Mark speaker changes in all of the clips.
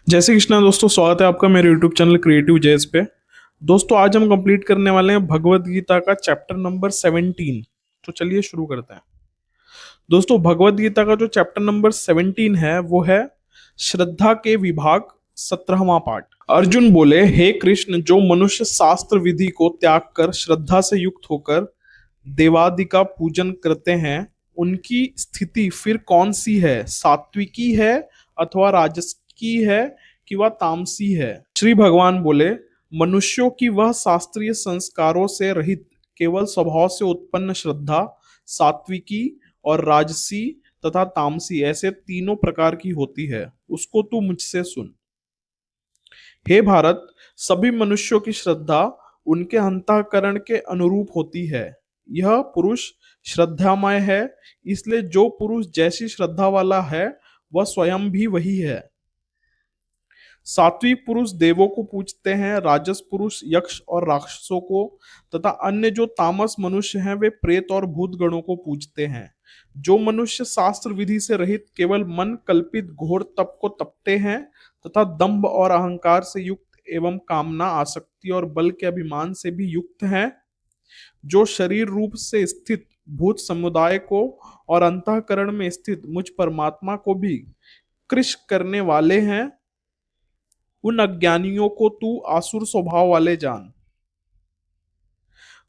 Speaker 1: जय श्री कृष्णा दोस्तों, स्वागत है आपका मेरे YouTube चैनल क्रिएटिव जैज पे। दोस्तों आज हम कंप्लीट करने वाले हैं भगवत गीता का चैप्टर नंबर 17। तो चलिए शुरू करते हैं। दोस्तों भगवत गीता का जो चैप्टर नंबर 17 है वो है श्रद्धा के विभाग, 17वां पार्ट। अर्जुन बोले, हे कृष्ण, जो मनुष्य शास्त्र विधि को त्याग कर श्रद्धा से युक्त होकर देवादि का पूजन करते हैं, उनकी स्थिति फिर कौन सी है? सात्विकी है अथवा राजसी है कि वह तामसी है? श्री भगवान बोले, मनुष्यों की वह शास्त्रीय संस्कारों से रहित केवल स्वभाव से उत्पन्न श्रद्धा सात्विकी और राजसी तथा तामसी ऐसे तीनों प्रकार की होती है। उसको तू मुझसे सुन। हे भारत, सभी मनुष्यों की श्रद्धा उनके अंतःकरण के अनुरूप होती है। यह पुरुष श्रद्धामय है, इसलिए जो पुरुष जैसी श्रद्धा वाला है वह स्वयं भी वही है। सात्विक पुरुष देवों को पूजते हैं, राजस पुरुष यक्ष और राक्षसों को, तथा अन्य जो तामस मनुष्य हैं वे प्रेत और भूत गणों को पूजते हैं। जो मनुष्य शास्त्र विधि से रहित केवल मन कल्पित घोर तप को तपते हैं तथा दंभ और अहंकार से युक्त एवं कामना आसक्ति और बल के अभिमान से भी युक्त हैं, जो शरीर रूप से स्थित भूत समुदाय को और अंतःकरण में स्थित मुझ परमात्मा को भी कृश करने वाले हैं, उन अज्ञानियों को तू आसुर स्वभाव वाले जान।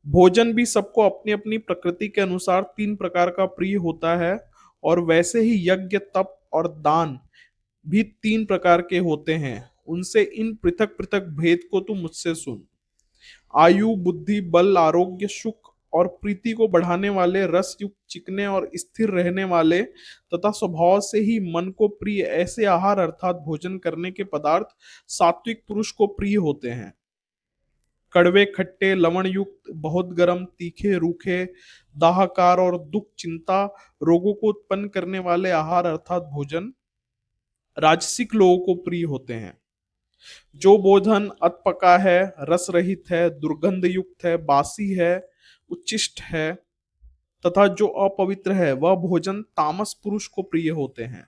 Speaker 1: भोजन भी सबको अपनी अपनी प्रकृति के अनुसार तीन प्रकार का प्रिय होता है, और वैसे ही यज्ञ तप और दान भी तीन प्रकार के होते हैं। उनसे इन पृथक पृथक भेद को तू मुझसे सुन। आयु, बुद्धि, बल, आरोग्य, सुख और प्रीति को बढ़ाने वाले, रस युक्त, चिकने और स्थिर रहने वाले तथा स्वभाव से ही मन को प्रिय ऐसे आहार अर्थात भोजन करने के पदार्थ सात्विक पुरुष को प्रिय होते हैं। कड़वे, खट्टे, लवण युक्त, बहुत गर्म, तीखे, रूखे, दाहकार और दुख, चिंता, रोगों को उत्पन्न करने वाले आहार अर्थात भोजन राजसिक लोगों को प्रिय होते हैं। जो भोजन अधपका है, रस रहित है, दुर्गंध युक्त है, बासी है, उच्छिष्ट है तथा जो अपवित्र है, वह भोजन तामस पुरुष को प्रिय होते हैं।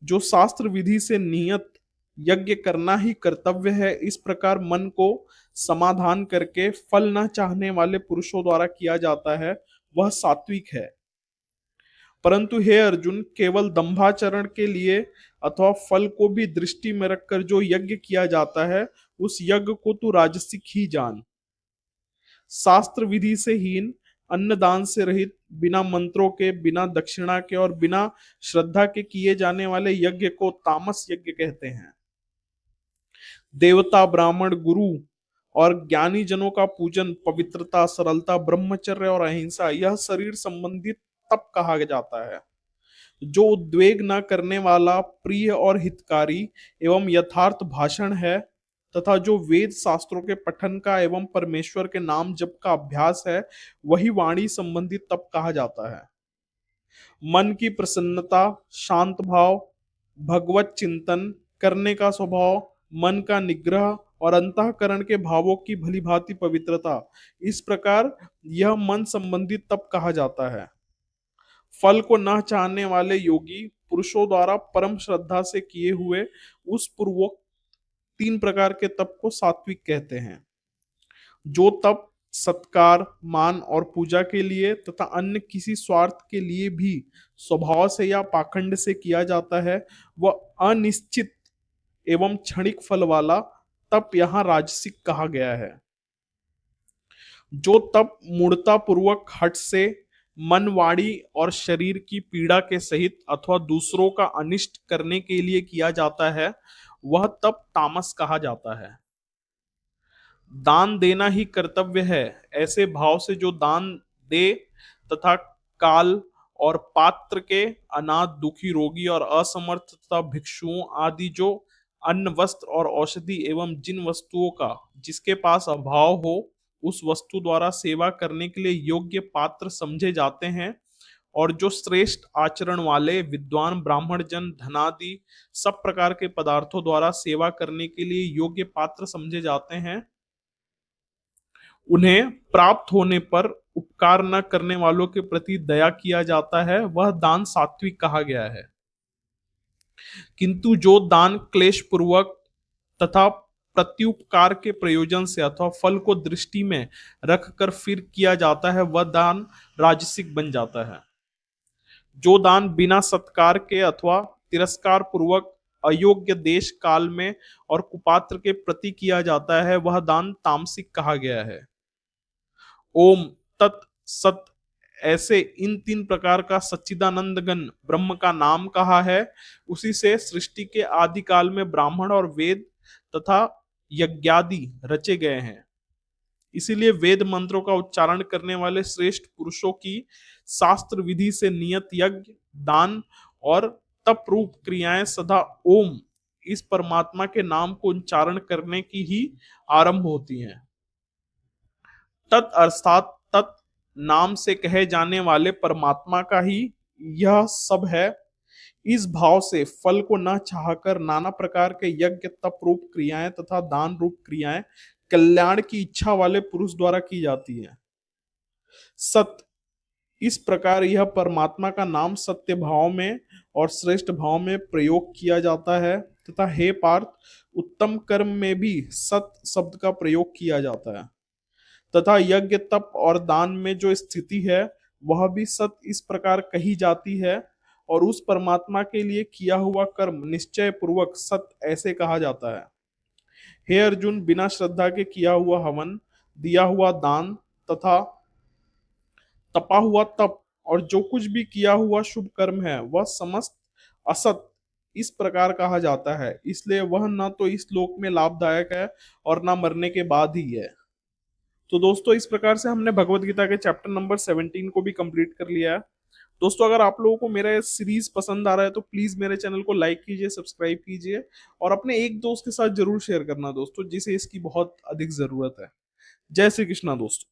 Speaker 1: जो शास्त्र विधि से नियत यज्ञ करना ही कर्तव्य है, इस प्रकार मन को समाधान करके फल न चाहने वाले पुरुषों द्वारा किया जाता है, वह सात्विक है। परंतु हे अर्जुन, केवल दंभाचरण के लिए अथवा फल को भी दृष्टि में रखकर जो यज्ञ किया जाता है, उस यज्ञ को तू राजसिक ही जान। शास्त्र विधि से हीन, अन्नदान से रहित, बिना मंत्रों के, बिना दक्षिणा के और बिना श्रद्धा के किए जाने वाले यज्ञ को तामस यज्ञ कहते हैं। देवता, ब्राह्मण, गुरु और ज्ञानी जनों का पूजन, पवित्रता, सरलता, ब्रह्मचर्य और अहिंसा, यह शरीर संबंधित तप कहा जाता है। जो उद्वेग न करने वाला, प्रिय और हितकारी एवं यथार्थ भाषण है तथा जो वेद शास्त्रों के पठन का एवं परमेश्वर के नाम जप का अभ्यास है, वही वाणी संबंधित तप कहा जाता है। मन की प्रसन्नता, शांत भाव, भगवत चिंतन करने का स्वभाव, मन का निग्रह और अंतःकरण के भावों की भली भांति पवित्रता, इस प्रकार यह मन संबंधित तप कहा जाता है। फल को न चाहने वाले योगी पुरुषों द्वारा परम श्रद्धा से किए हुए उस पूर्वोक्त तीन प्रकार के तप को सात्विक कहते हैं। जो तप सत्कार, मान और पूजा के लिए तथा अन्य किसी स्वार्थ के लिए भी स्वभाव से या पाखंड से किया जाता है, वह अनिश्चित एवं क्षणिक फल वाला तप यहाँ राजसिक कहा गया है। जो तप मूढ़ता पूर्वक हठ से मन, वाणी और शरीर की पीड़ा के सहित अथवा दूसरों का अनिष्ट करने के लिए किया जाता है, वह तप तामस कहा जाता है। दान देना ही कर्तव्य है, ऐसे भाव से जो दान दे तथा काल और पात्र के, अनाथ, दुखी, रोगी और असमर्थ तथा भिक्षुओं आदि जो अन्न, वस्त्र और औषधि एवं जिन वस्तुओं का जिसके पास अभाव हो, उस वस्तु द्वारा सेवा करने के लिए योग्य पात्र समझे जाते हैं, और जो श्रेष्ठ आचरण वाले विद्वान ब्राह्मण जन धनादि सब प्रकार के पदार्थों द्वारा सेवा करने के लिए योग्य पात्र समझे जाते हैं, उन्हें प्राप्त होने पर उपकार न करने वालों के प्रति दया किया जाता है, वह दान सात्विक कहा गया है। किंतु जो दान क्लेश पूर्वक तथा प्रत्युपकार के प्रयोजन से अथवा फल को दृष्टि में रखकर फिर किया जाता है वह दान राजसिक बन जाता है। जो दान बिना सत्कार के अथवा तिरस्कार पूर्वक अयोग्य देश काल में और कुपात्र के प्रति किया जाता है वह दान तामसिक कहा गया है। ओम तत् सत ऐसे इन तीन प्रकार का सच्चिदानंद घन ब्रह्म का नाम कहा है। उसी से सृष्टि के आदि काल में ब्राह्मण और वेद तथा यज्ञादि रचे गए हैं। इसीलिए वेद मंत्रों का उच्चारण करने वाले श्रेष्ठ पुरुषों की शास्त्र विधि से नियत यज्ञ, दान और तप रूप क्रियाएं सदा ओम इस परमात्मा के नाम को उच्चारण करने की ही आरंभ होती हैं। तत् अर्थात तत् नाम से कहे जाने वाले परमात्मा का ही यह सब है। इस भाव से फल को न चाहकर नाना प्रकार के यज्ञ, तप रूप क्रियाएं तथा दान रूप क्रियाएं कल्याण की इच्छा वाले पुरुष द्वारा की जाती है। सत्य इस प्रकार यह परमात्मा का नाम सत्य भाव में और श्रेष्ठ भाव में प्रयोग किया जाता है तथा हे पार्थ उत्तम कर्म में भी सत्य शब्द का प्रयोग किया जाता है तथा यज्ञ, तप और दान में जो स्थिति है वह भी सत्य इस प्रकार कही जाती है और उस परमात्मा के लिए किया हुआ कर्म निश्चय पूर्वक सत्य ऐसे कहा जाता है। हे अर्जुन, बिना श्रद्धा के किया हुआ हवन, दिया हुआ दान तथा तपा हुआ तप और जो कुछ भी किया हुआ शुभ कर्म है वह समस्त असत इस प्रकार कहा जाता है। इसलिए वह न तो इस लोक में लाभदायक है और न मरने के बाद ही है। तो दोस्तों इस प्रकार से हमने भगवत गीता के चैप्टर नंबर 17 को भी कंप्लीट कर लिया है। दोस्तों अगर आप लोगों को मेरा सीरीज पसंद आ रहा है तो प्लीज मेरे चैनल को लाइक कीजिए, सब्सक्राइब कीजिए और अपने एक दोस्त के साथ जरूर शेयर करना दोस्तों, जिसे इसकी बहुत अधिक जरूरत है। जय श्री कृष्णा दोस्तों।